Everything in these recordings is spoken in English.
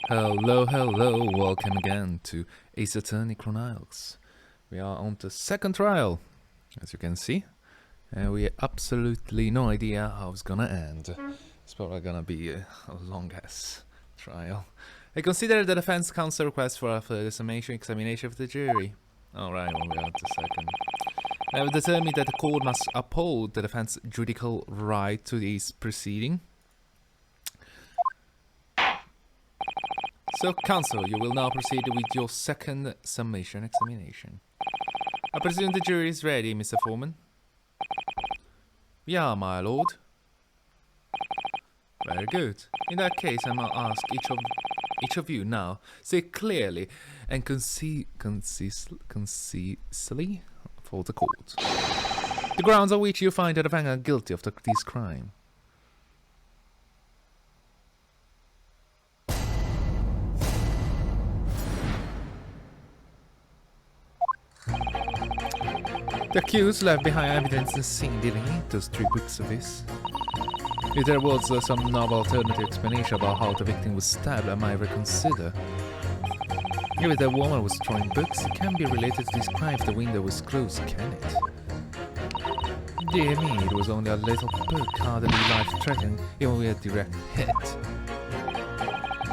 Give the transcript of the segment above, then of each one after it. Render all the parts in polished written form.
Hello, hello, welcome again to Ancestor Chronicles. We are on the second trial, as you can see, and we have absolutely no idea how it's gonna end. It's probably gonna be a long-ass trial. I consider the defense counsel request for a dissemination examination of the jury. Alright, well, we are at the second. I have determined that the court must uphold the defense judicial right to this proceeding. So, counsel, you will now proceed with your second summation examination. I presume the jury is ready, Mr. Foreman? Yeah, my lord. Very good. In that case, I will ask each of you now, say clearly and concisely for the court the grounds on which you find the defendant guilty of this crime. The accused left behind evidence in the scene delineate those 3 books of his. If there was some novel alternative explanation about how the victim was stabbed, I might reconsider. If the woman was throwing books, it can be related to this crime if the window was closed, can it? Dear me, it was only a little book, hardly life-threatening, even with a direct hit.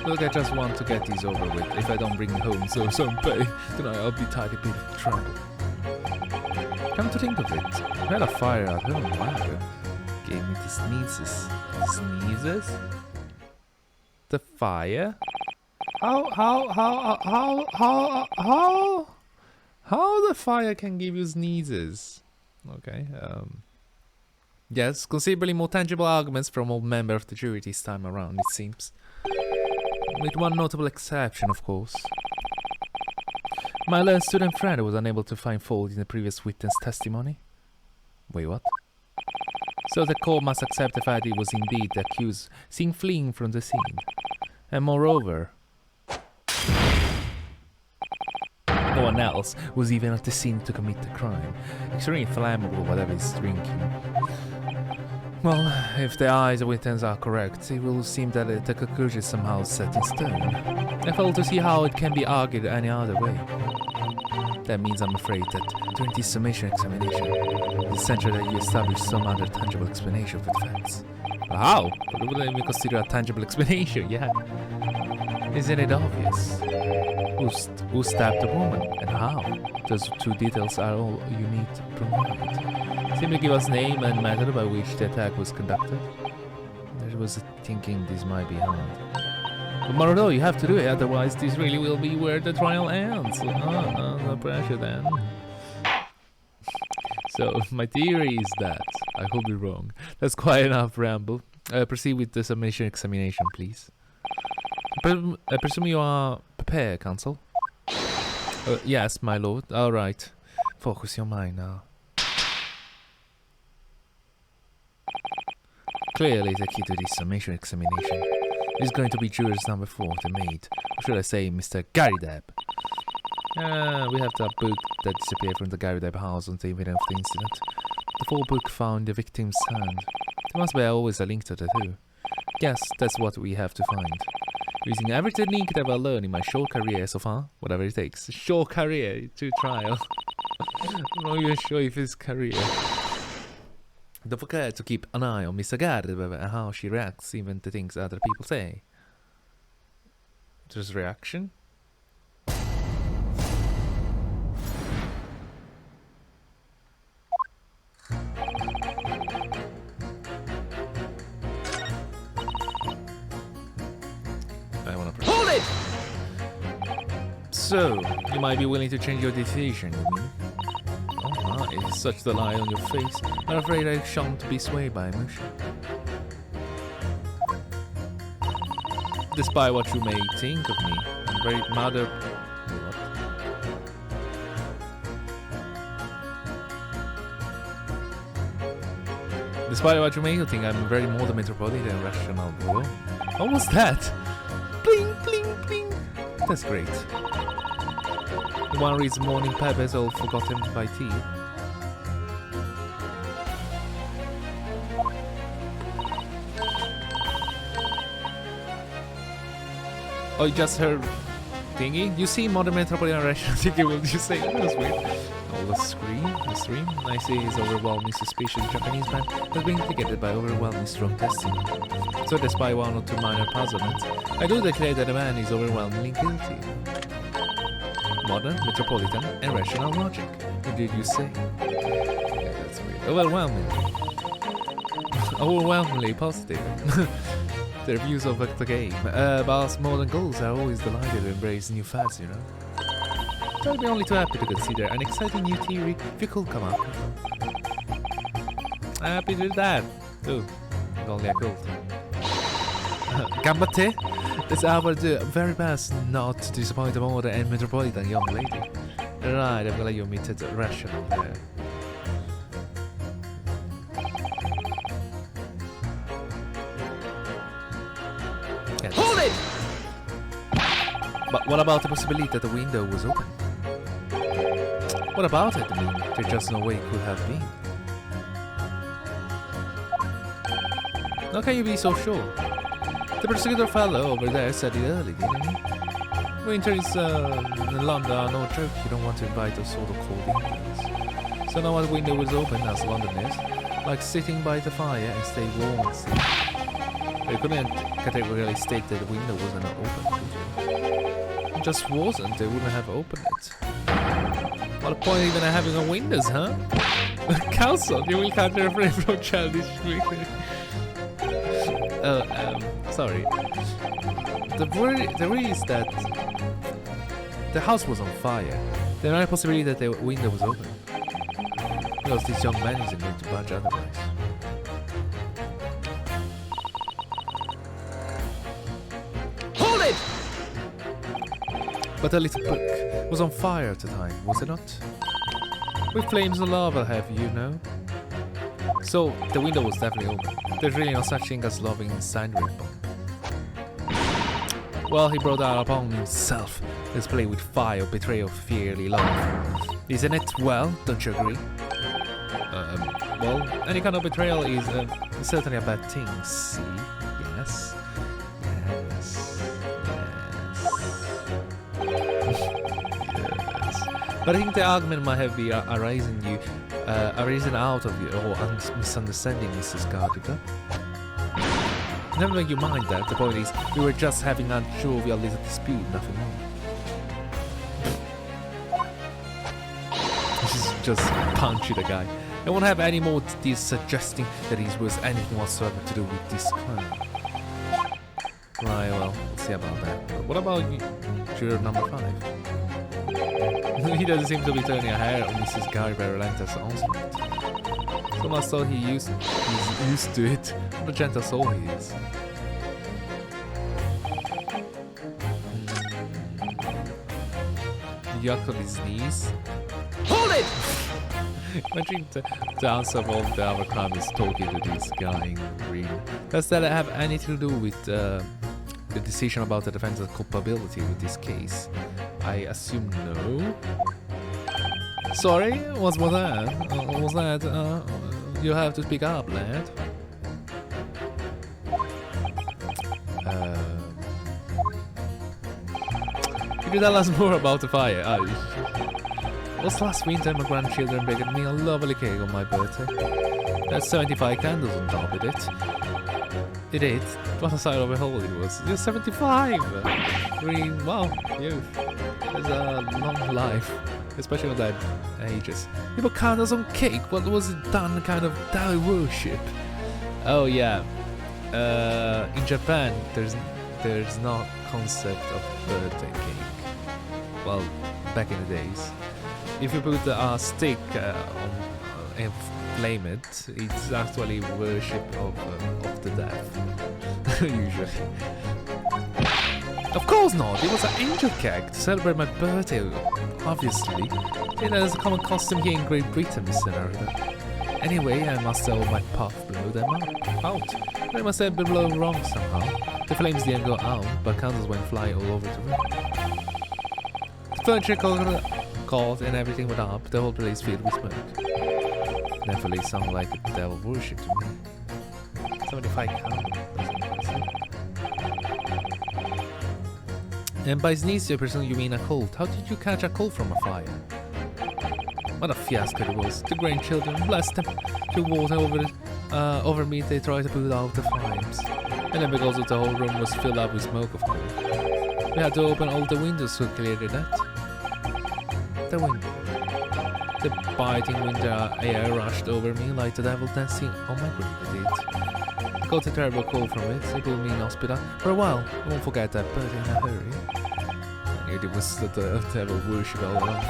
Look, I just want to get this over with. If I don't bring home some pay, then I'll be tied a bit of trouble. Come to think of it, I had a fire at home a while ago. Gave me the sneezes. Sneezes? The fire? How the fire can give you sneezes? Okay, yes, considerably more tangible arguments from all members of the jury this time around, it seems. With one notable exception, of course. My learned student friend was unable to find fault in the previous witness testimony. Wait, what? So the court must accept the fact it was indeed the accused seen fleeing from the scene. And moreover, no one else was even at the scene to commit the crime. Extremely flammable, whatever he's drinking. Well, if the eyes of witnesses are correct, it will seem that the conclusion is somehow set in stone. I fail to see how it can be argued any other way. That means I'm afraid that during this summation examination, it's essential that you establish some other tangible explanation for the facts. How? What would I consider a tangible explanation? Yeah. Isn't it obvious? Who stabbed the woman and how? Those 2 details are all you need to provide. Simply give us name and method by which the attack was conducted. I was thinking this might be hard. But Marudo, you have to do it, otherwise this really will be where the trial ends. No pressure then. So, my theory is that, I hope you're wrong. That's quite enough ramble. Proceed with the summation examination, please. I presume you are prepared, counsel? Yes, my lord. Alright. Focus your mind now. Clearly, the key to this summation examination is going to be jurors number 4, the maid. Or should I say, Mr. Garideb? We have that book that disappeared from the Garideb house on the evening of the incident. The full book found the victim's hand. There must be always a link to the 2. Yes, that's what we have to find. Using every technique that I've learned in my short career so far, whatever it takes. Short career to trial. I'm not even sure if it's career. Don't forget to keep an eye on Mr. Garideb and how she reacts even to things other people say. There's reaction? Hold it! So, you might be willing to change your decision, you mean? Oh my, such the lie on your face. I'm afraid I shan't be swayed by emotion. Despite what you may think of me, I'm very mother... What? Despite what you may think, I'm very more the metropolitan rational bro. What was that? Bling, bling, bling. That's great. The one reads morning peppers all forgotten by tea. Oh, you just heard thingy? You see modern metropolitan restaurant thingy, will you say that was weird? Oh, the stream. I see his overwhelming suspicious Japanese man has been indicated by overwhelming strong testimony. So despite one or two minor puzzlements, I do declare that the man is overwhelmingly guilty. Modern, metropolitan, and rational logic. What did you say? Yeah, that's weird. Overwhelmingly positive. Their views of the game. But us modern girls are always delighted to embrace new fads, you know. So I'd be only too happy to consider an exciting new theory if you could come up. Happy to do that. Ooh, if only I could. Gambatte! I will do very best not to disappoint the modern and metropolitan young lady. Right, I'm gonna let you meet it rational there. Hold it! But what about the possibility that the window was open? What about it? I mean, there's just no way it could have been. How can you be so sure? The prosecutor fellow over there said it early, didn't he? Winters in London are no joke. You don't want to invite those sort of cold Indians. So now the window was open, as London is, like sitting by the fire and stay warm and see. They couldn't categorically state that the window wasn't open, could you? It just wasn't. They wouldn't have opened it. What the point even of having a windows, huh? Council, you will can't refrain from childish trickery. Sorry. The worry is that the house was on fire. There's no possibility that the window was open. Because this young man isn't going to budge otherwise. Hold it! But the little book was on fire at the time, was it not? With flames and lava, have you know? So the window was definitely open. There's really no such thing as loving inside bomb. Well, he brought that upon himself. This play with fire, betrayal, fearly love. Isn't it? Well, don't you agree? Well, any kind of betrayal is certainly a bad thing. See? Yes. Yes. But I think the argument might have been arising out of your misunderstanding, Mrs. Gardner. Never mind you mind that. The point is, we were just having a jovial little dispute, nothing more. Just punchy the guy. I won't have any more this suggesting that it was anything whatsoever to do with this crime. Right, well, we'll see about that. But what about juror number 5? He doesn't seem to be turning a hair on Mrs. Garber's relentless onslaught. So much so he's used to it. What a gentle soul he is. Yuck on his knees. Hold it! Imagine the answer of all the other crime is talking to this guy in green. Does that have anything to do with the decision about the defense's culpability with this case? I assume no. Sorry, what was that? Was that? You have to speak up, lad. Could you tell us more about the fire? Was last winter my grandchildren baked me a lovely cake on my birthday. That's 75 candles on top of it. It is. What a sight of a hole it was. You're 75! Green, wow, youth. There's a long life. Especially on that ages. You put candles on cake? What was it done kind of devil worship? Oh yeah. In Japan there's no concept of birthday cake. Well, back in the days. If you put a stick on and flame it, it's actually worship of the death. Usually. Of course not! It was an angel cake to celebrate my birthday, obviously. It is a common custom here in Great Britain, Mr. Naruhodo. Anyway, I must all my puff blow them out. They must have been blown wrong somehow. The flames didn't go out, but candles went flying all over the room. The furniture caught and everything went up, the whole place filled with smoke. Definitely sounded like a devil worship to me. 75 candles. And by sneeze, I presume you mean a cold. How did you catch a cold from a fire? What a fiasco it was. The grandchildren, bless them, threw water over me. They tried to put out the flames. And then because the whole room was filled up with smoke, of course. We had to open all the windows to clear that. The window. The biting winter air rushed over me like the devil dancing on my grave it did. I got a terrible cold from it. It put me in hospital for a while. I won't forget that, but in a hurry. I knew it was the devil worship all along.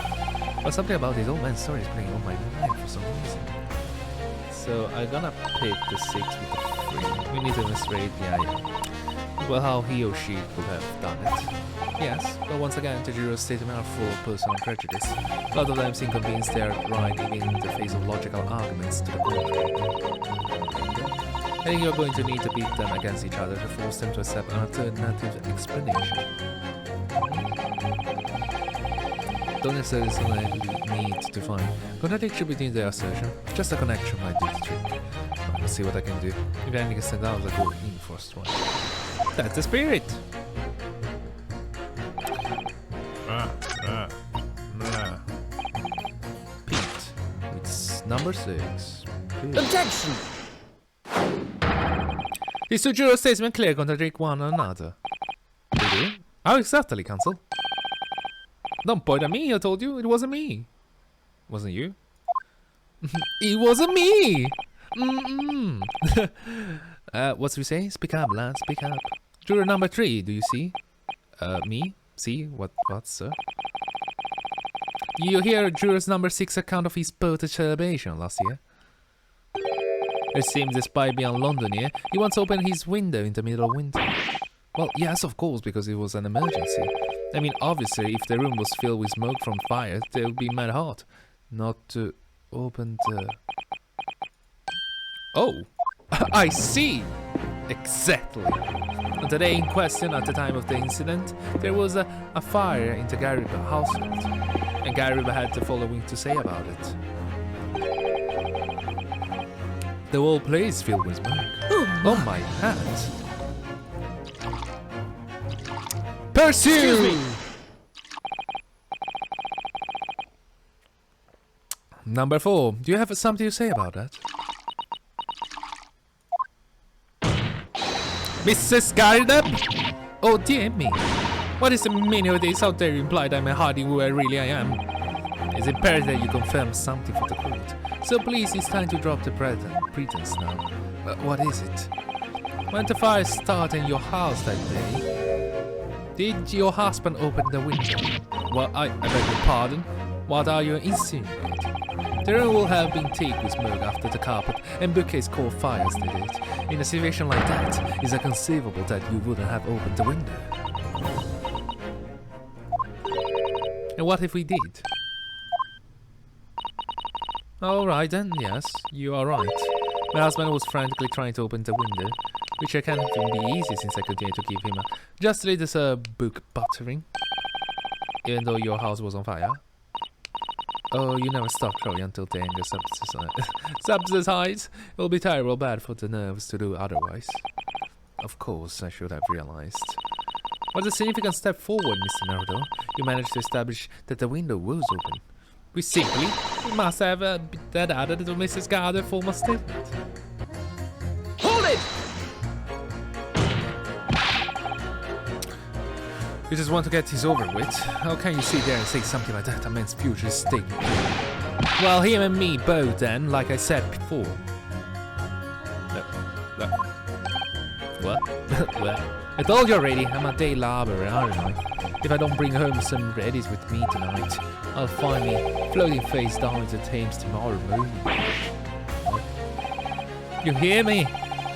But something about this old man's story is playing on my mind for some reason. So I'm gonna pick the 6 with the 3. We need to illustrate the idea. Well, how he or she could have done it. Yes, but once again, the jurors' statements are full of personal prejudice. A lot of them seem convinced they are right even in the face of logical arguments to the contrary. I think you're going to need to beat them against each other to force them to accept an alternative explanation. Don't necessarily need to find contradiction between their assertion, just a connection might do the trick. I'll see what I can do. If anything can stand out, I'll go in for a strike. That's the spirit! Pete, it's number 6. Objection! These two jurors' statements clearly contradict one another. They do? How exactly, counsel? Don't point at me, I told you. It wasn't me. Wasn't you? It wasn't me! What's we say? Speak up, lad, speak up. Juror number 3, do you see? Me? See? What, sir? You hear juror's number 6 account of his birthday celebration last year? It seems despite being London here, he once opened his window in the middle of winter. Well, yes, of course, because it was an emergency. I mean, obviously, if the room was filled with smoke from fire, they would be mad hot. Not to open the... Oh! I see! Exactly! On the day in question, at the time of the incident, there was a fire in the Gariba household. And Gariba had the following to say about it. The whole place filled with smoke. Oh my hat! Pursue! Number 4. Do you have something to say about that? Mrs. Gardner? Oh dear me. What is the meaning of this? How dare you imply that I'm hiding who I really am? It's imperative that you confirm something for the court. So please, it's time to drop the pretense now. What is it? When the fire started in your house that day, did your husband open the window? Well, I beg your pardon. What are you insinuating? The room will have been thick with smoke after the carpet and bookcase caught fire as they did. In a situation like that, it's inconceivable that you wouldn't have opened the window. And what if we did? Alright then, yes, you are right. My husband was frantically trying to open the window, which can't even be easy since I continue to give him just a little book buttering, even though your house was on fire. Oh, you never stop crowing until the anger subsides. It will be terrible bad for the nerves to do otherwise. Of course, I should have realized. What a significant step forward, Mr. Naruhodo. You managed to establish that the window was open. We must have that added to Mrs. Gardner's former statement. Hold it! You just want to get this over with. How can you sit there and say something like that? A man's future is stake. Well, him and me both then, like I said before. What? Well, I told you already, I'm a day laborer, aren't I? If I don't bring home some readies with me tonight, I'll find me floating face down the Thames tomorrow morning. You hear me?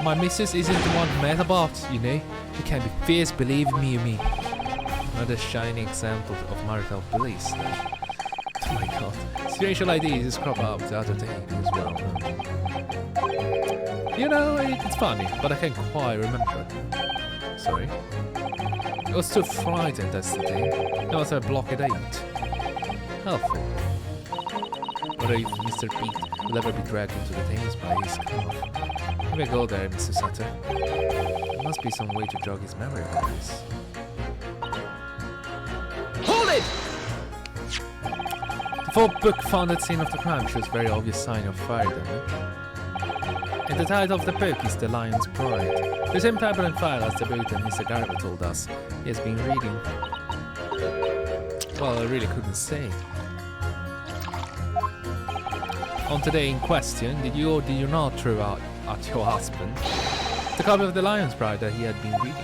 My missus isn't the one mad about, you know. You can be fierce, believe me, you mean. Another shining example of marital bliss. Oh my god. Situation like this is crop up the other day as well. You know, it's funny, but I can't quite remember. Sorry. I was too frightened, that's the thing. I was at block at 8. Helpful. Whether if Mr. Pete will ever be dragged into the Thames by his scarf. Maybe I go there, Mr. Sutter. There must be some way to jog his memory about this. it! The fourth book found at scene of the crime shows very obvious sign of fire damage. And the title of the book is The Lion's Pride. The same type of file as the book that Mr. Garber told us he has been reading. Well, I really couldn't say. On the day in question, did you or did you not throw out at your husband the copy of The Lion's Pride that he had been reading?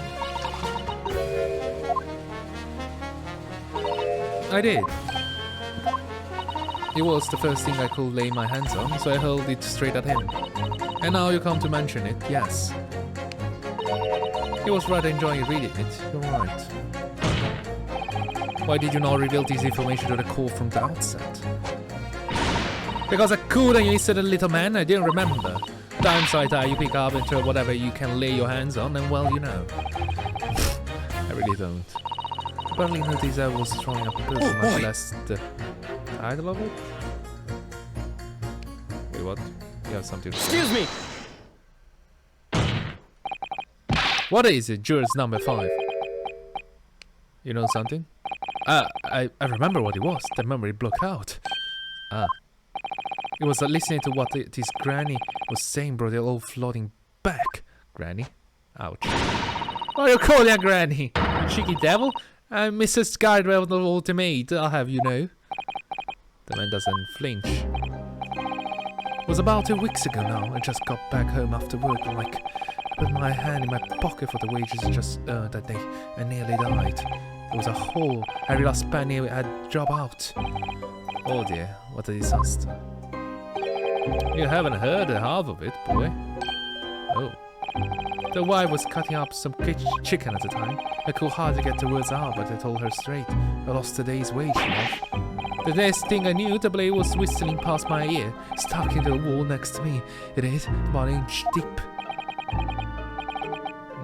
I did. It was the first thing I could lay my hands on, so I hurled it straight at him. And now you come to mention it, yes. He was rather enjoying reading it, you're right. Why did you not reveal this information to the court from the outset? Because I could and you said a little man, I didn't remember. Downside you pick up and throw whatever you can lay your hands on, and well, you know. I really don't. I barely noticed I was throwing up a book, much less the title of it. Wait, what? You have something to say? Excuse me! What is it, jurors number 5? You know something? I remember what it was. The memory blocked out. It was listening to what this granny was saying brought it all floating back. Granny? Ouch. What are you calling a granny? You cheeky devil? I'm Mrs. Guidewell the ultimate, I'll have you know. The man doesn't flinch. It was about 2 weeks ago now. I just got back home after work and I put my hand in my pocket for the wages just earned that day and nearly died. There was a hole. Every last penny I had dropped out. Oh dear, what a disaster. You haven't heard half of it, boy. Oh. The wife was cutting up some chicken at the time. I could hardly get the words out, but I told her straight. I lost a day's wage, you know. The next thing I knew, the blade was whistling past my ear, stuck into the wall next to me. It is about an inch deep.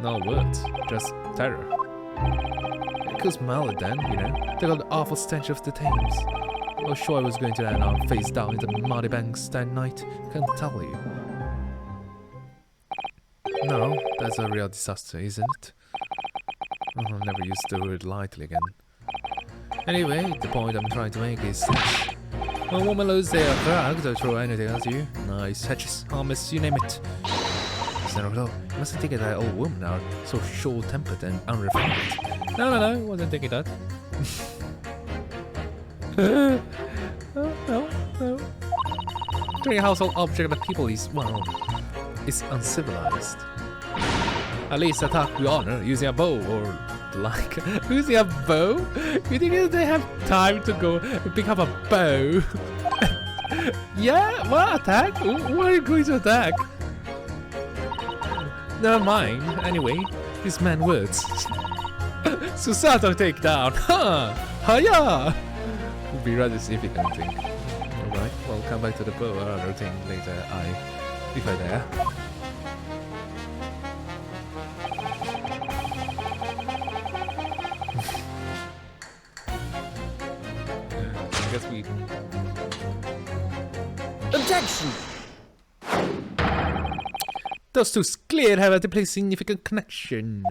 No words, just terror. I could smell it then, you know. They got the awful stench of the Thames. I was sure I was going to end up face down in the muddy banks that night. I can't tell you. No, that's a real disaster, isn't it? Oh, I'll never use the word lightly again. Anyway, the point I'm trying to make is this. When a woman loses their drug, they'll throw anything at you. Nice hatches, harmless, you name it. Naruhodo, you mustn't think that old women are so short-tempered and unrefined. No, I wasn't thinking that. No. Treating a household object of people is, well, is uncivilized. At least attack with honor using a bow or the like. Using a bow? You think they have time to go and pick up a bow? Yeah, what attack? What are you going to attack? Never mind. Anyway, this man words. Susato takedown. Ha! Hiya! Would be rather significant thing. Alright, well, come back to the bow or other thing later. If I dare. I guess we. Objection! Those two clear have a deeply significant connection.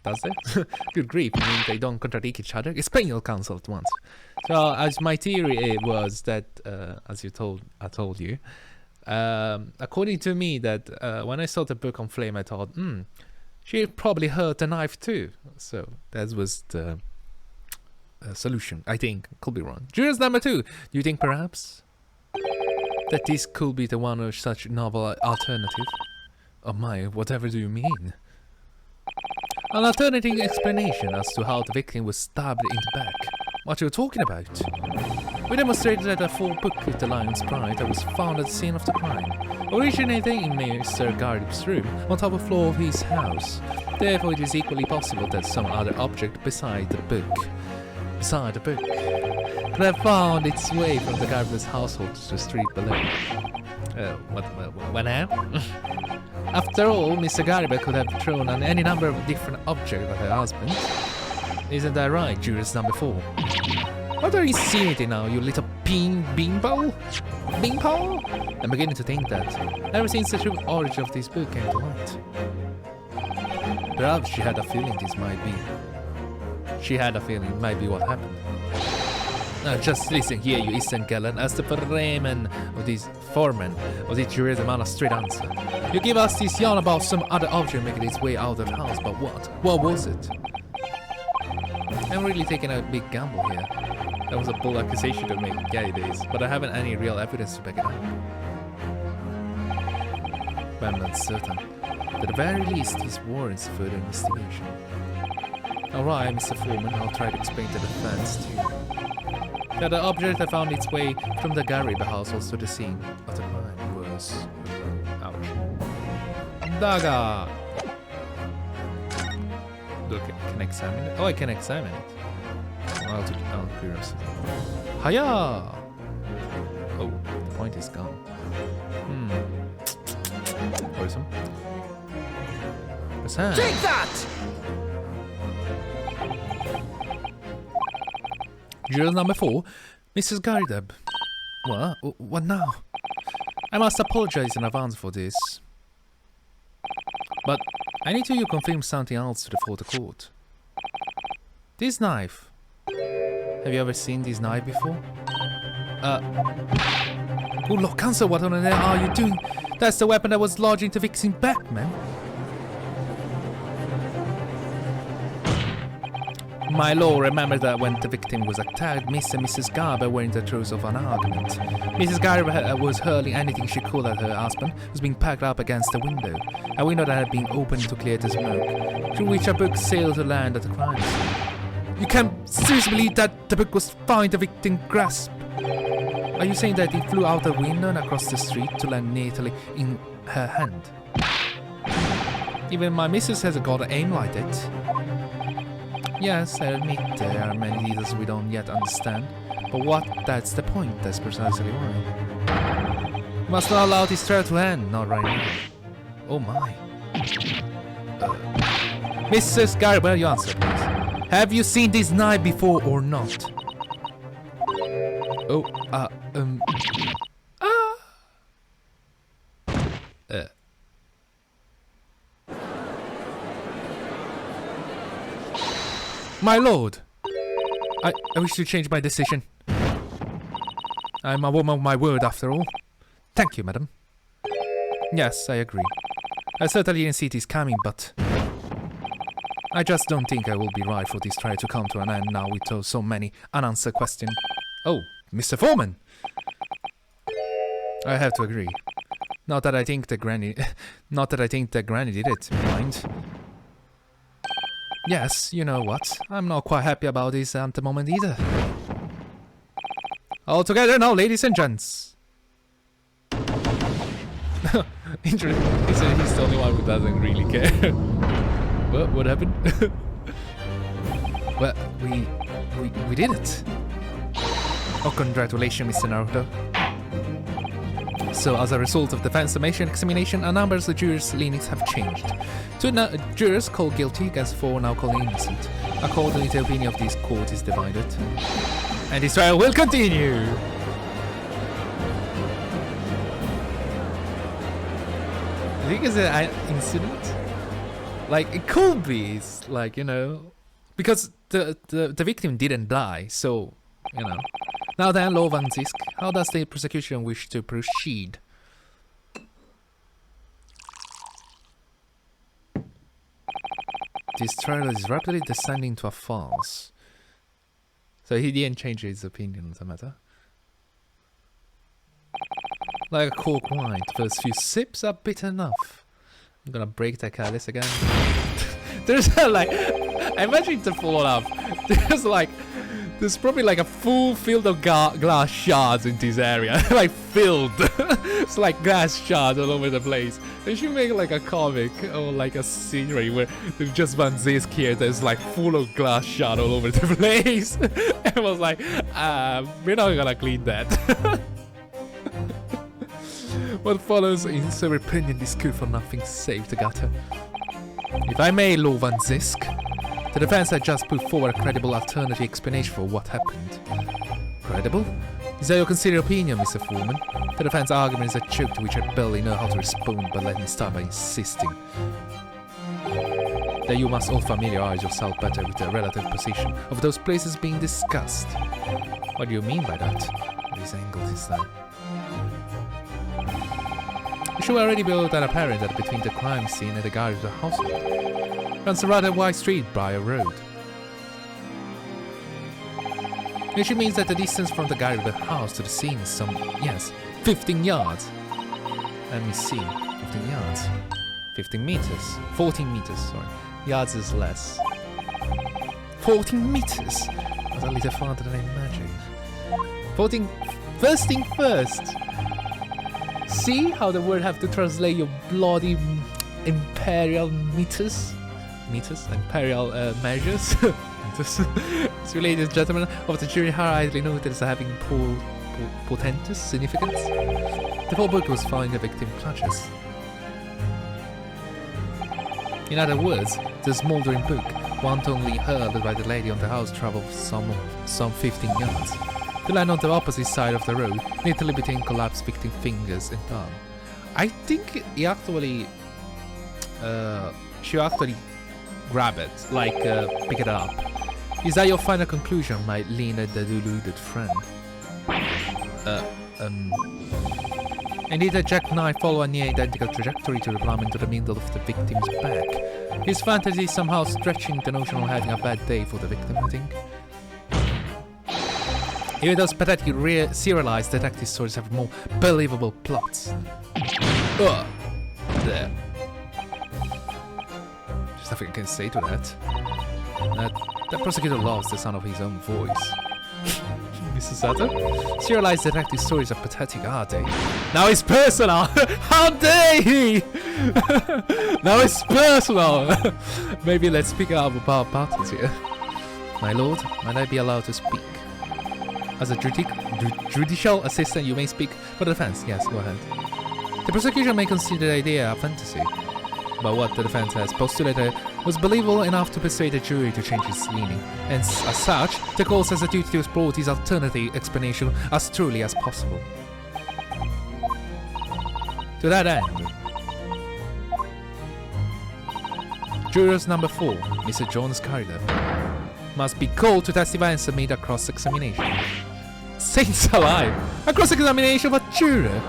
Does it? Good grief, I mean they don't contradict each other. Explain your counsel at once. So, as my theory was that, as I told you, according to me, that when I saw the book on flame, I thought, she probably hurt the knife too. So that was the solution. I think could be wrong. Jurors number 2. Do you think perhaps that this could be the one of such novel alternative? Oh my, whatever do you mean? An alternative explanation as to how the victim was stabbed in the back. What are you talking about? We demonstrated that a full book with the Lion's Pride that was found at the scene of the crime, originating in Mr. Garber's room on top of the floor of his house. Therefore, it is equally possible that some other object beside the book could have found its way from the Garber's household to the street below. What now? After all, Mr. Garber could have thrown on any number of different objects at her husband. Isn't that right, jurors number 4? What are you seeing now, you little beanpole? Beanpole? I'm beginning to think that ever since the true origin of this book came to light, perhaps she had a feeling this might be. She had a feeling it might be what happened. Just listen here, you Eastern Gallen. As the foreman of these jurors demand a straight answer. You give us this yarn about some other object making its way out of the house, but what? What was it? I'm really taking a big gamble here. That was a bold accusation to make, yeah it is, but I haven't any real evidence to back it up. But I'm not certain. At the very least, this warrants further investigation. Alright, Mr. Foreman, I'll try to explain to the defense too. That the object that found its way from the Gariba house also the scene of the crime was... ouch. Daga! Look, can I examine it? Oh, I can examine it. Out of curiosity. Hiya! Oh, the point is gone. Awesome. What's that? Take that! Juror number 4, Mrs. Garideb. What? What now? I must apologize in advance for this. But I need you to confirm something else before the court. This knife. Have you ever seen this knife before? Oh Lord Cancer, what on earth are you doing? That's the weapon that was lodged into Vixen's back, man. My lord, remember that when the victim was attacked, Mr. and Mrs. Garber were in the throes of an argument. Mrs. Garber was hurling anything she could at her husband, who was being packed up against the window, a window that had been opened to clear the smoke, through which a book sailed to land at the crime scene. You can't seriously believe that the book was found in the victim's grasp? Are you saying that it flew out the window and across the street to land neatly in her hand? Even my missus hasn't got an aim like it. Yes, I admit there are many details we don't yet understand, but that's the point, that's precisely why. We must not allow this trial to end, not right now. Oh my. Mrs. Garber, you answer please. Have you seen this knife before or not? Oh, My lord, I wish to change my decision. I'm a woman of my word after all. Thank you, madam. Yes, I agree. I certainly didn't see this coming, but I just don't think I will be right for this trial to come to an end now with so many unanswered questions. Oh, Mr. Foreman! I have to agree. Not that I think the granny did it, mind. Yes, you know what? I'm not quite happy about this at the moment either. All together now, ladies and gents. Interesting. He's the only one who doesn't really care. What happened? Well, we did it. Oh, congratulations, Mr. Naruhodo. So, as a result of the defense examination, a number of the jurors' leanings have changed. 2 jurors called guilty against 4 now called innocent. Accordingly, the opinion of this court is divided. And this trial will continue! I think it's an incident. Like, it could be, it's like, you know, because the victim didn't die, so, you know. Now then, Lord Van Zisk, how does the prosecution wish to proceed? This trial is rapidly descending to a farce. So he didn't change his opinion on the matter. Like a cork wine, the first few sips are bitter enough. I'm gonna break the callus again. There's like, I imagine to follow up. There's probably like a full field of glass shards in this area, like filled. It's like glass shards all over the place. They should make like a comic or like a scenery where there's just Van Zisk here that's like full of glass shard all over the place. And I was like, we're not gonna clean that. What follows in so opinion is good for nothing save the gutter. If I may, Lord Van Zisk, the defense had just put forward a credible alternative explanation for what happened. Credible? Is that your considered opinion, Mr. Foreman? The defense argument is a joke to which I barely know how to respond, but let me start by insisting. that you must all familiarize yourself better with the relative position of those places being discussed. What do you mean by that? This angle this time. It should already be that apparent that between the crime scene and the garage of the household runs a rather wide street by a road. Which means that the distance from the garage of the house to the scene is some, yes, 15 yards. Let me see, 15 yards. 15 meters. 14 meters, sorry. Yards is less. 14 meters! That's a little farther than I imagined. 14... First thing first! See how the word have to translate your bloody imperial meters? Meters? Imperial measures? So, ladies and gentlemen of the jury, hurriedly noted as having portentous significance. The whole book was found in the victim's clutches. In other words, the smouldering book, wantonly hurled by the lady on the house, traveled some 15 yards, to land on the opposite side of the road, neatly between collapsed victim fingers and thumb. I think he actually, she actually grab it, like pick it up. Is that your final conclusion, my lean and deluded friend? Indeed, the jackknife followed a near identical trajectory to the plumb into the middle of the victim's back. His fantasy somehow stretching the notion of having a bad day for the victim, I think. Even those pathetic serialized detective stories have more believable plots. There. There's nothing I can say to that. That prosecutor loves the sound of his own voice. Mrs. Sutter? Serialized detective stories are pathetic, aren't they? Now it's personal! How dare he! Now it's personal! Maybe let's speak up about parties here. My lord, might I be allowed to speak? As a judicial assistant, you may speak for the defense. Yes, go ahead. The prosecution may consider the idea a fantasy, but what the defense has postulated was believable enough to persuade the jury to change its leaning, and as such, the court has a duty to explore this alternative explanation as truly as possible. To that end, jurors number 4, Mr. John Skyler, must be called to testify and submit a cross-examination. Saints alive! A cross-examination of a juror!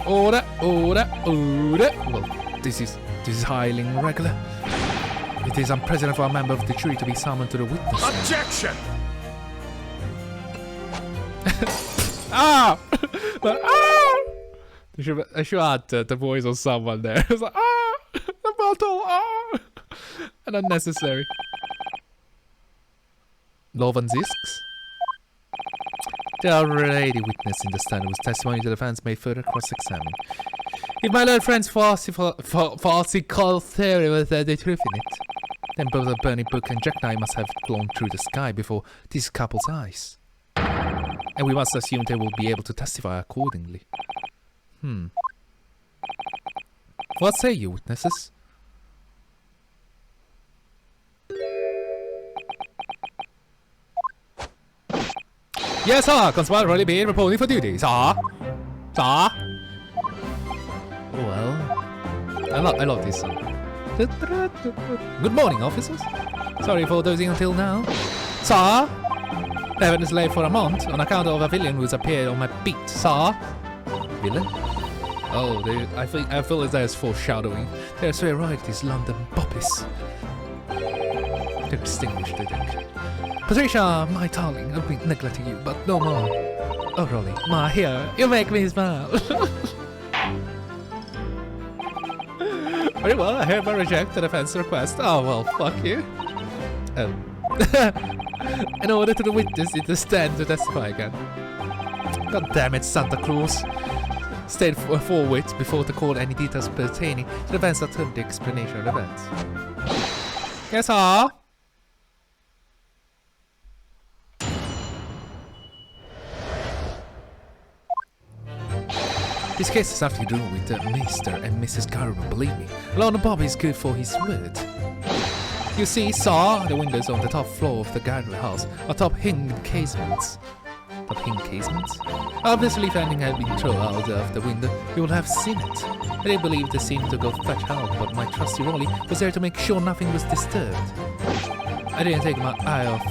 Order! Well, this is highly irregular. It is unprecedented for a member of the jury to be summoned to the witness stand. Objection! Ah! I should add the voice of someone there. It's like, the bottle, and unnecessary. Lovanzisks? There are already witnesses in the stand whose testimony the defense may further cross-examine. If my learned friend's farcical theory was the truth in it, then both the burning book and jackknife must have flown through the sky before this couple's eyes. And we must assume they will be able to testify accordingly. What say you, witnesses? Yes, sir. Constable Riley Bean reporting for duty, sir. Sir. Well, I love this song. Good morning, officers. Sorry for dozing until now. Sir. Evan is late for a month on account of a villain who's appeared on my beat, sir. Villain? Oh, I feel as though it's foreshadowing. They're so right, these London boppies. They're distinguished, I think. Patricia, my darling, I've been neglecting you, but no more. Oh, Rolly, my hero, you make me smile. Very well, I hereby reject the defense request. Oh, well, fuck you. In order to the witness, it is stand to testify again. God damn it, Santa Claus. State forward before the court any details pertaining to the events that the explanation of the events. Yes, sir. This case has nothing to do with Mr. and Mrs. Garber, believe me. Lord Bob is good for his word. You see, sir, the windows on the top floor of the gallery house are top hinged casements. top hidden casements? Obviously, if anything had been thrown out of the window, you would have seen it. I didn't believe the scene to go fetch help, but my trusty Rolly was there to make sure nothing was disturbed. I didn't take my eye off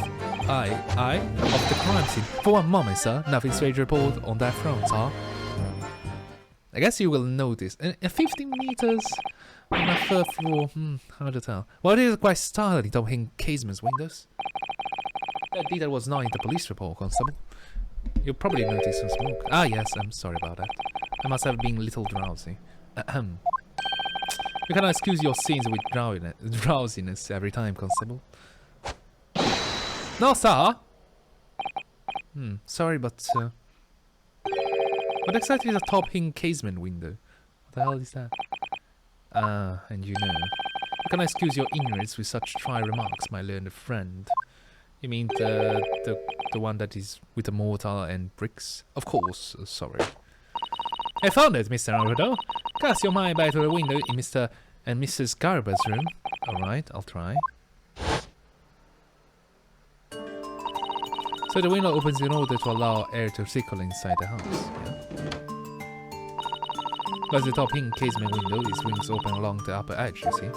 the crime scene. For one moment, sir, nothing strange report on that front, sir. I guess you will notice. 15 meters on the third floor. Hard to tell. Well, it is quite startling, top hidden casements windows. That detail was not in the police report, Constable. You'll probably notice some smoke. Ah, yes, I'm sorry about that. I must have been a little drowsy. Ahem. You cannot excuse your sins with drowsiness every time, Constable. No, sir! Sorry, but... what exactly is a top hidden casement window? What the hell is that? Ah, and you know. You cannot excuse your ignorance with such dry remarks, my learned friend. You mean the one that is with the mortar and bricks? Of course, sorry. I found it, Mr. Naruhodo. Cast your mind back to the window in Mr. and Mrs. Garber's room. Alright, I'll try. So the window opens in order to allow air to circle inside the house. Yeah. But the top hidden casement window, these wings open along the upper edge, you see.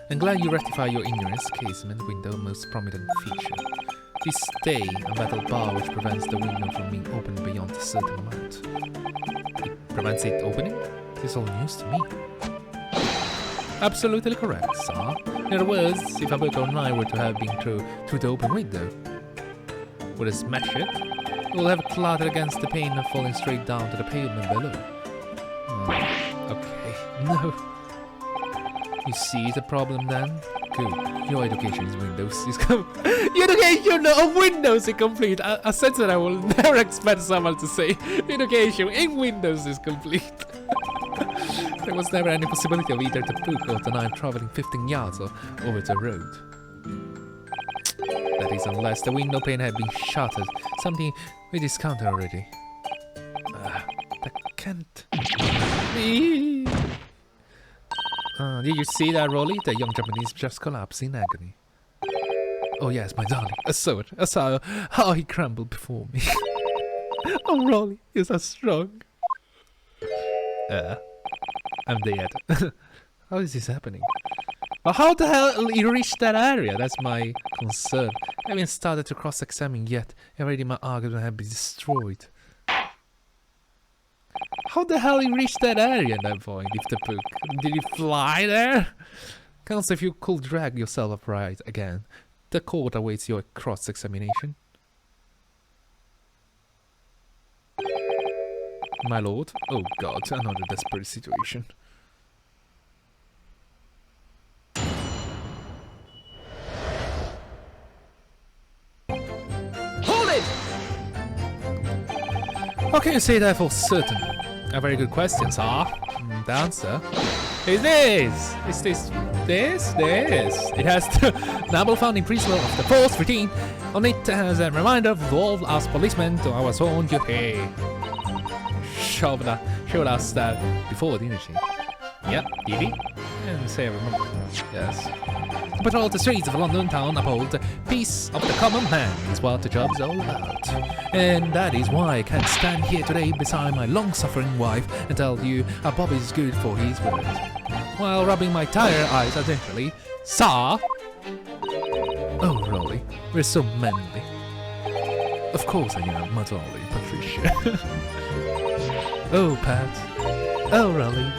I'm glad you rectify your ignorance, casement window most prominent feature. This stay, a metal bar which prevents the window from being opened beyond a certain amount. It prevents it opening? This is all news to me. Absolutely correct, sir. In other words, if a book or knife were to have been through the open window, would it smash it? It will have clattered against the pane and falling straight down to the pavement below. Okay, no. You see the problem then? Good. Your education is Windows is education of Windows is complete. A sentence that I will never expect someone to say. Education in Windows is complete. There was never any possibility of either the book or the knife traveling 15 yards or over the road. That is, unless the window pane had been shattered, something we discounted already. That can't be. Did you see that, Rolly? The young Japanese just collapsed in agony. Oh yes, my darling, I saw it. I saw how he crumbled before me. Oh, Rolly, you're so strong. I'm dead. How is this happening? Well, how the hell he reached that area? That's my concern. I haven't started to cross-examine yet. Already my argument had been destroyed. How the hell he reached that area at that point? If the book did he fly there? Counsel, if you could drag yourself upright again, the court awaits your cross-examination. My lord? Oh god, another desperate situation. Hold it! How can you say that for certain? A very good question, sir. The answer is this. Is this? It has the noble founding principle of the force routine on it as a reminder of all us policemen to our own duty. Showed us that before, didn't she? Yep, did he? And say I remember. Yes. To patrol the streets of London town, uphold the peace of the common man is what the job's all about. And that is why I can't stand here today beside my long-suffering wife and tell you how Bobby's good for his word. While rubbing my tired eyes attentively, sir! Oh, Rolly, we're so manly. Of course I am, my darling Patricia. Oh, Pat. Oh, Rolly.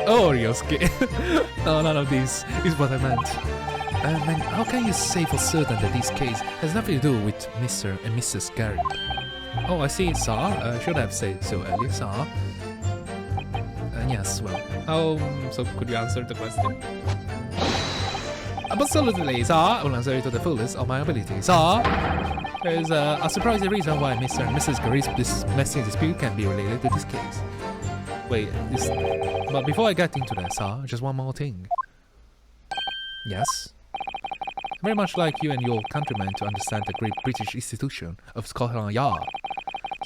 Oh, Ryunosuke. No, none of this is what I meant. Man, how can you say for certain that this case has nothing to do with Mr. and Mrs. Garrett? Oh, I see, sir. I should have said so earlier, sir. Yes, well, so could you answer the question? Absolutely, sir. I will answer it to the fullest of my ability, sir. There is a surprising reason why Mr. and Mrs. Garrett's messy dispute can be related to this case. Wait, but before I get into that, sir, just one more thing. Yes? Very much like you and your countrymen to understand the great British institution of Scotland Yard.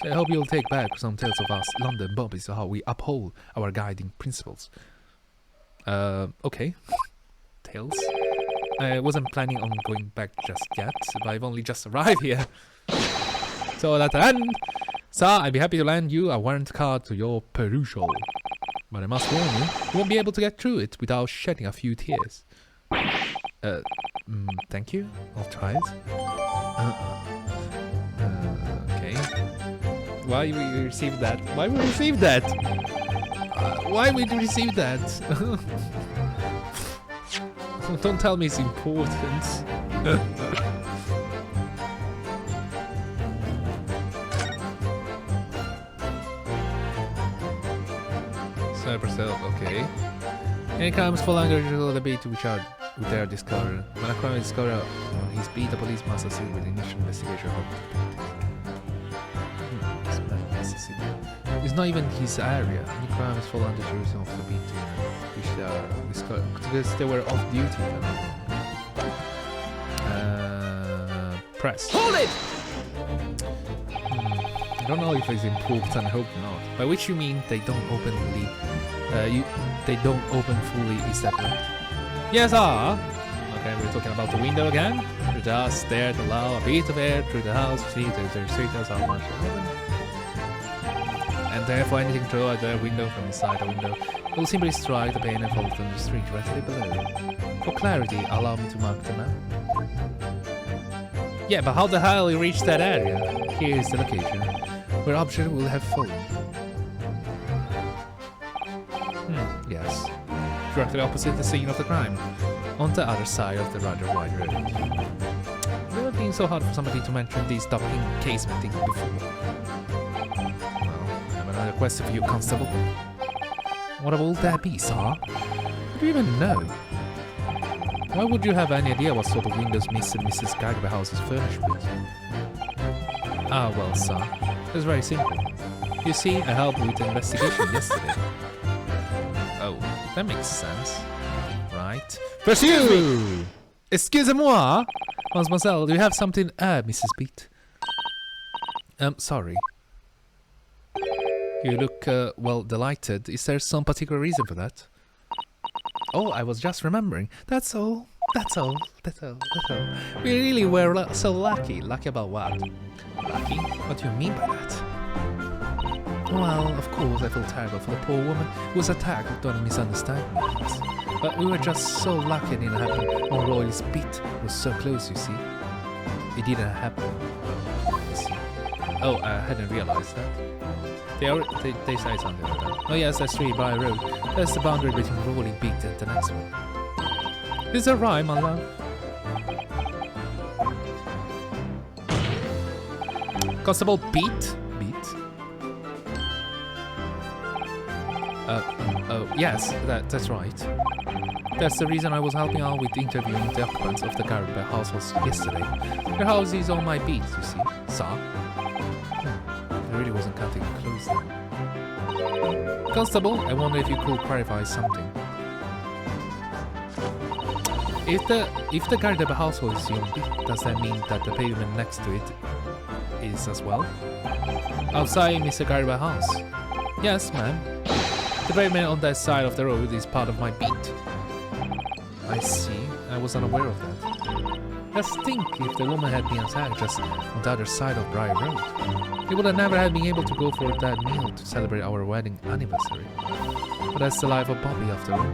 So I hope you'll take back some tales of us London bobbies to how we uphold our guiding principles. Okay. details. I wasn't planning on going back just yet, but I've only just arrived here. So that end, sir, I'd be happy to lend you a warrant card to your perusal. But I must warn you, you won't be able to get through it without shedding a few tears. Thank you. I'll try it. Okay. Why we received that? Why we received that? Why we received that? Don't tell me it's important. Cyberself, okay. Any crimes fall under the debate which they are discovered. When a crime is discovered on his beat, the police must assist with the initial investigation of it's not even his area. Any crimes fall under the jurisdiction of the beat, which they are discovered because they were off duty. Press. Hold it! I don't know if it's important. I hope not. By which you mean they don't openly, they don't open fully. Is that right? Yes, okay, we're talking about the window again. You just stare to allow a bit of air through the house. See, there's streeters are much open. And therefore, anything thrown at the window from inside the window will simply strike the pane and fall from the street directly below. For clarity, allow me to mark the map. Yeah, but how the hell you reach that area? Here is the location where object will have fallen. Yes. Directly opposite the scene of the crime, on the other side of the rather wide road. It would have been so hard for somebody to mention these stopping casement things before. Well, I have another question for you, Constable. What will that be, sir? What do you even know? Why would you have any idea what sort of windows Mr. and Mrs. Gardner House is furnished with? Ah, well, sir, it's very simple. You see, I helped with the investigation yesterday. Oh, that makes sense. Right. Pursue! Excusez-moi! Mademoiselle, do you have something Mrs. Beat? Sorry. You look, well, delighted. Is there some particular reason for that? Oh, I was just remembering. That's all. That's all. That's all. That's all. We really were so lucky. Lucky about what? Lucky? What do you mean by that? Well, of course, I feel terrible for the poor woman who was attacked. Don't misunderstand me, please. But we were just so lucky it didn't happen on Royal's beat. It was so close, you see. It didn't happen. Oh, you see. Oh, I hadn't realized that. They say something like that. Oh yes, that's 3 by road. That's the boundary between Rolling Beat and the next one. Is that right, my love? Constable Beat? Beat? Oh, yes, that's right. That's the reason I was helping out with interviewing the occupants of the Garber households yesterday. Their house is on my beat, you see, sir. I really wasn't cutting close then. Constable, I wonder if you could clarify something. If the Garber household is on beat, does that mean that the pavement next to it is as well? Outside Mr. Garber house? Yes, ma'am. The pavement on that side of the road is part of my beat. I see. I was unaware of that. Just think if the woman had been attacked just on the other side of Briar Road. We would have never have been able to go for that meal to celebrate our wedding anniversary. But that's the life of Bobby after all.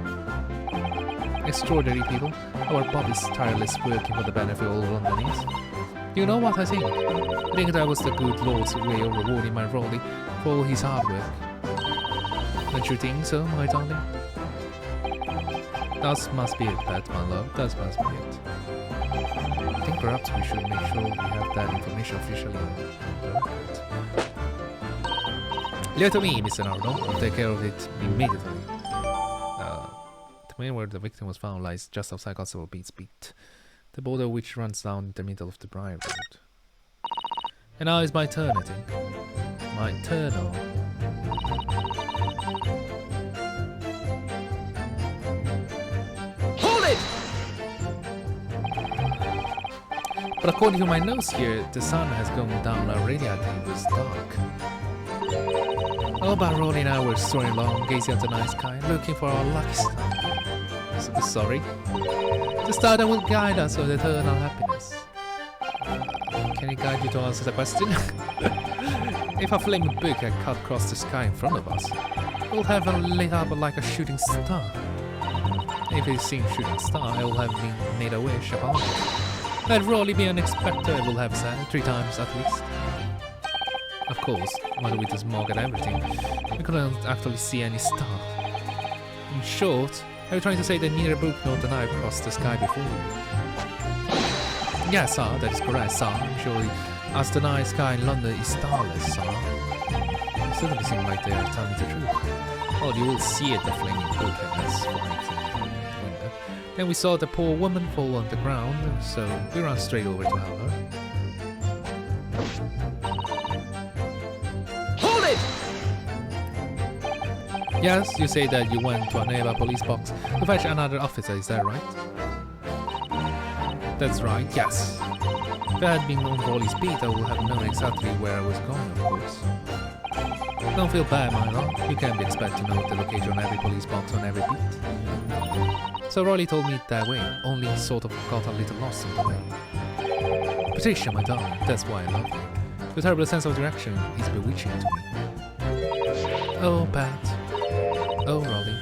Extraordinary people. Our Bobby's tireless working for the benefit of all Londoners. You know what I think? I think that was the good Lord's way of rewarding my Rolly for all his hard work. Don't you think so, my darling? That must be it, my love. That must be it. I think perhaps we should make sure we have that information officially on the record. Leave it to me, Mr. Naruhodo. I'll take care of it immediately. The main where the victim was found lies just outside Constable Beat's beat, the border which runs down the middle of the Briar Road. And now it's my turn, I think. My turn, oh. But according to my notes here, the sun has gone down already. I think it was dark. Oh, but Rolly and I were strolling along, gazing at the night sky, looking for our lucky star. so sorry. The star that will guide us to eternal happiness. Can it guide you to answer the question? If a flaming book had cut across the sky in front of us, it would have lit up like a shooting star. If it seemed shooting star, it would have been made a wish upon it. That'd really be unexpected, it will have said, 3 times at least. Of course, while we just mock at everything, we couldn't actually see any star. In short, are you trying to say that neither book nor the night crossed the sky before you? Yes, sir, that is correct, sir. Surely, as the night sky in London is starless, sir. It certainly seems like they are telling the truth. Well, you will see it, the flaming book has right in the window. Then we saw the poor woman fall on the ground, so we ran straight over to help her. Hold it! Yes, you say that you went to a nearby police box to fetch another officer, is that right? That's right, yes. If I had been known for all his beat, I would have known exactly where I was going, of course. Don't feel bad, my lord. You can't be expected to know the location of every police box on every beat. So Rolly told me it that way, only sort of got a little lost in the way. Patricia, my darling, that's why I love you. Your terrible sense of direction is bewitching to me. Oh, Pat. Oh, Rolly.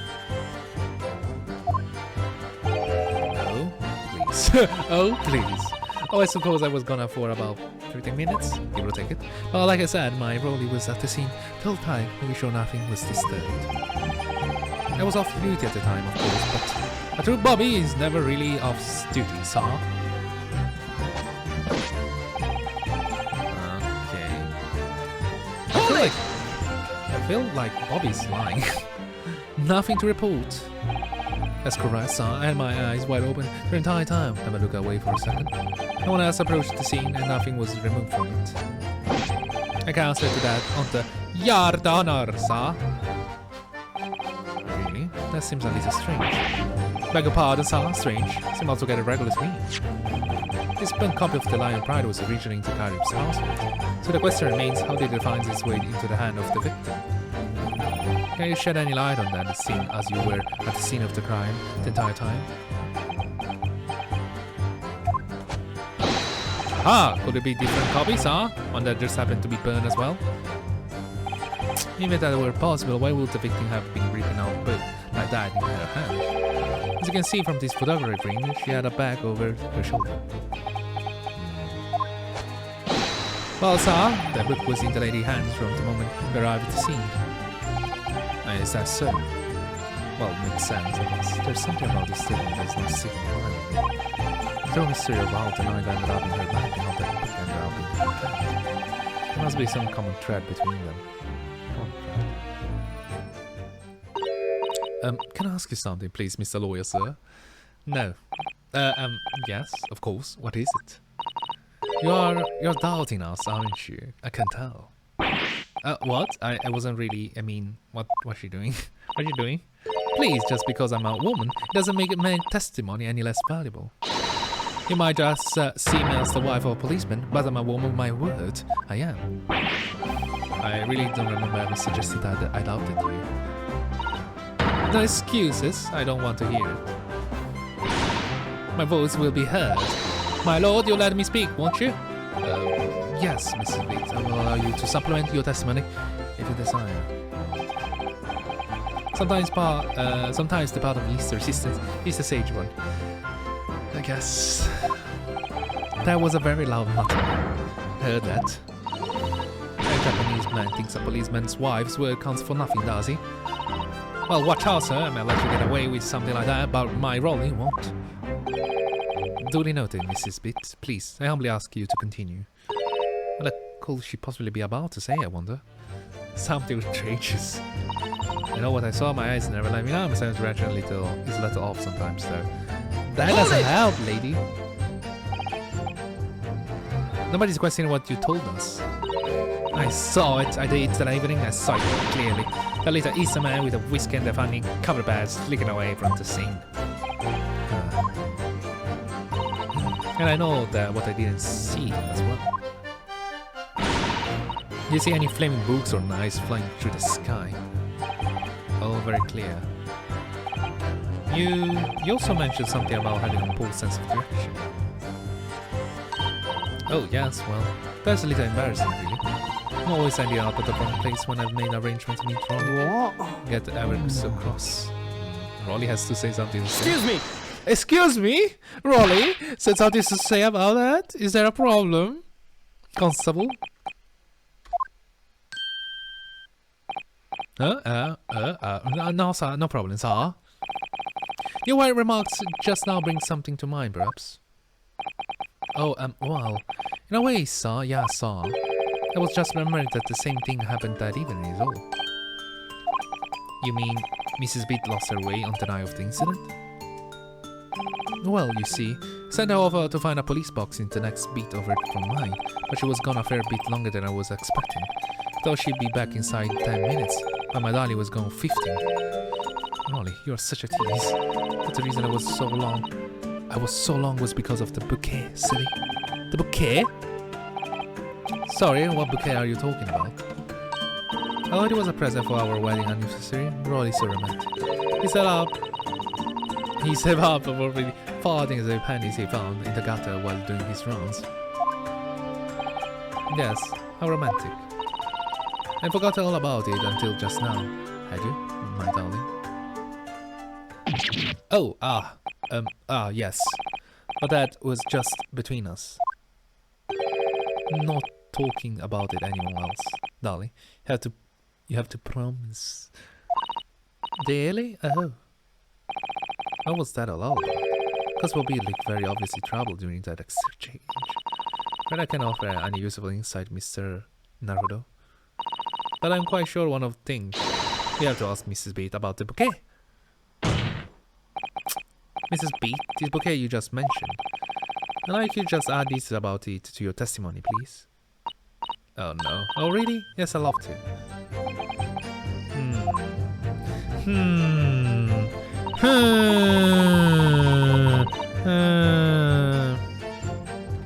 No, please. Oh, please. Oh, I suppose I was gone for about 30 minutes, give or take it. Well, like I said, my Rolly was at the scene the whole time, to be sure nothing was disturbed. I was off duty at the time, of course, but a true Bobby is never really off duty, sir. Okay. I feel like Bobby's lying. Nothing to report. That's correct, sir. I had my eyes wide open the entire time. Never look away for a second. No one else approached the scene and nothing was removed from it. I can answer to that on the yard honor, sir. Really? That seems a little strange. Beg your pardon, sir. Strange. Seems altogether regular to me. This blunt copy of the Lion Pride was originally into Carib's household. So the question remains, how did it find its way into the hand of the victim? Can you shed any light on that scene as you were at the scene of the crime the entire time? Ah, could it be different copies, huh? One that just happened to be burned as well? Even if that were possible, why would the victim have been ripping out both like that in her hand? As you can see from this photography frame, she had a bag over her shoulder. Well, sir, the book was in the lady's hands from the moment we arrived at the scene. Is that so? Well, it makes sense, I guess. There's something about this thing that's not sitting behind me. There's no mystery of how the knife ended up in her bag and how that book ended up in her hand. There must be some common thread between them. Can I ask you something, please, Mr. Lawyer, sir? No. Yes, of course. What is it? You're doubting us, aren't you? I can tell. What? I wasn't really, what's she doing? What are you doing? Please, just because I'm a woman, it doesn't make my testimony any less valuable. You might just see me as the wife of a policeman, but I'm a woman, my word, I am. I really don't remember ever suggested that I doubted you. No excuses, I don't want to hear it. My voice will be heard. My lord, you'll let me speak, won't you? Yes, Mrs. Wright, I will allow you to supplement your testimony if you desire. Sometimes the path of least resistance is the sage one. I guess. That was a very loud mutter. Heard that. A Japanese man thinks a policeman's wife's word counts for nothing, does he? Well, watch out, sir. I may let you get away with something like that, but my Rolly won't. Duly noted, Mrs. Bitt. Please, I humbly ask you to continue. What could she possibly be about to say, I wonder? Something outrageous. I know what I saw, my eyes never let me know. My sense reaction is a little off sometimes, though. That doesn't help, lady. Nobody's questioning what you told us. I saw it. I did that evening. I saw it clearly. The little Easter man with a whiskey and the funny cover badge slicking away from the scene. And I know that what I didn't see as well. Do you see any flaming books or knives flying through the sky? Oh, very clear. You also mentioned something about having a poor sense of direction. Oh yes, well, that's a little embarrassing really. I'm always ending up at the wrong place when I've made arrangements to meet Rolly. What? Get ever so cross. Rolly has to say something. Excuse me! Excuse me? Rolly said something to say about that? Is there a problem? Constable? No, sir, no problem, sir. Your white remarks just now bring something to mind, perhaps? Oh, well, in a way, sir, yeah, sir. I was just remembering that the same thing happened that evening is all. You mean Mrs. Beat lost her way on the night of the incident? Well, you see, sent her over to find a police box in the next beat over from mine, but she was gone a fair bit longer than I was expecting. Thought she'd be back inside 10 minutes, but my darling was gone 15. Rolly, you're such a tease. But the reason I was so long was because of the bouquet, silly. The bouquet? Sorry, what bouquet are you talking about? Oh, it was a present for our wedding anniversary. Rolly's so romantic. He set up for really farting the pennies he found in the gutter while doing his rounds. Yes, how romantic. I forgot all about it until just now. Had you, my darling? Oh, yes. But that was just between us. Not talking about it anyone else, darling. You have to promise. Really? Oh. What was that all about? Because we'll be very obviously troubled during that exchange. But I can offer any useful insight, Mr. Naruhodo. But I'm quite sure one of the things we have to ask Mrs. Beat about the bouquet. Mrs. Beat, this bouquet you just mentioned. I'd like you just add details about it to your testimony, please. Oh no. Oh really? Yes, I'd love to.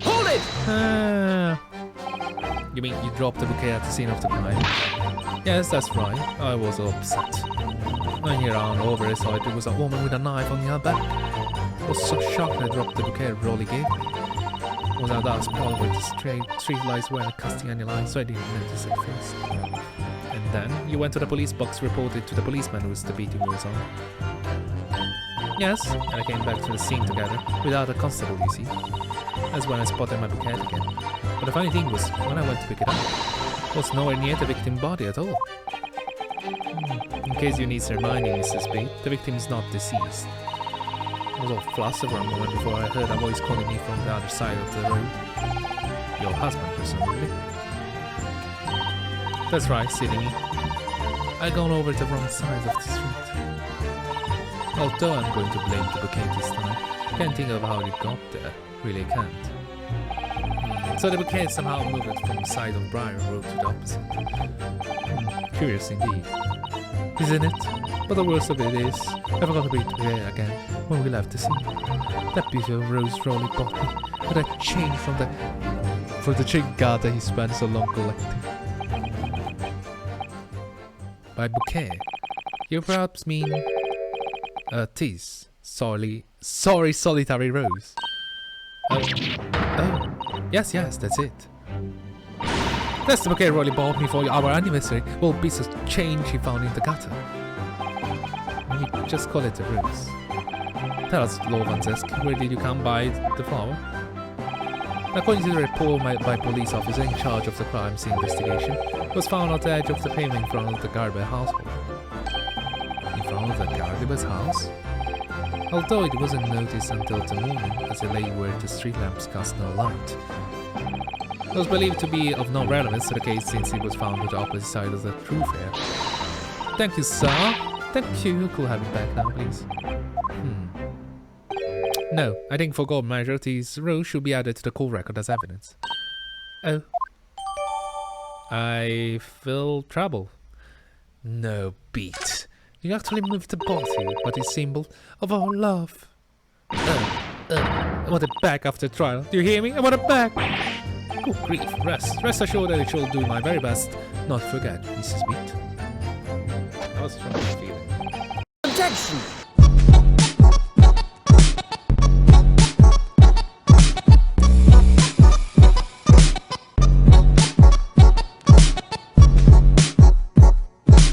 Hold it! You mean you dropped the bouquet at the scene of the crime? Yes, that's right. I was upset. When he ran over, I saw it was a woman with a knife on her back. I was so shocked I dropped the bouquet Rolly gave me. Was at that spot where the street lights weren't casting any light, so I didn't notice it first. And then you went to the police box, reported to the policeman who was the beating was on. Yes, and I came back to the scene together, without a constable, you see. That's when I spotted my bouquet again. But the funny thing was, when I went to pick it up, it was nowhere near the victim's body at all. In case you need reminding, Mrs. B, the victim is not deceased. I was all flustered for a moment before I heard a voice calling me from the other side of the road. Your husband, presumably. That's right, silly me. I'd gone over the wrong side of the street. Although I'm going to blame the bouquet this time, I can't think of how it got there. Really can't. So the bouquet somehow moved from the side of Briar Road to the opposite. Curious indeed. Isn't it? But the worst of it is, I forgot to bring the bouquet again when we left the scene. That beautiful rose Rolly bought me, but I changed from the chingada he spent so long collecting. By bouquet, you perhaps mean tease. Sorry, solitary rose. Oh, yes, that's it. That's the bouquet Rolly bought me for our anniversary. Well, piece of change he found in the gutter. You just call it a rose. Tell us, Lord Ancestor, where did you come by the flower? According to the report by police officer in charge of the crime scene investigation, it was found at the edge of the pavement in front of the Garber household. In front of the Garber's house? Although it wasn't noticed until the morning, as it lay where the street lamps cast no light. It was believed to be of no relevance to the case since it was found on the opposite side of the thoroughfare. Thank you, sir. Thank you. You could have it back now, please. No, I think for good measure, these rows should be added to the court record as evidence. Oh. I feel trouble. No beat. You actually moved the body, but it's symbol of our love. I want it back after trial. Do you hear me? I want it back! Good grief, rest assured that I shall do my very best not forget, Mrs. Beat. That was a strong feeling. Objection!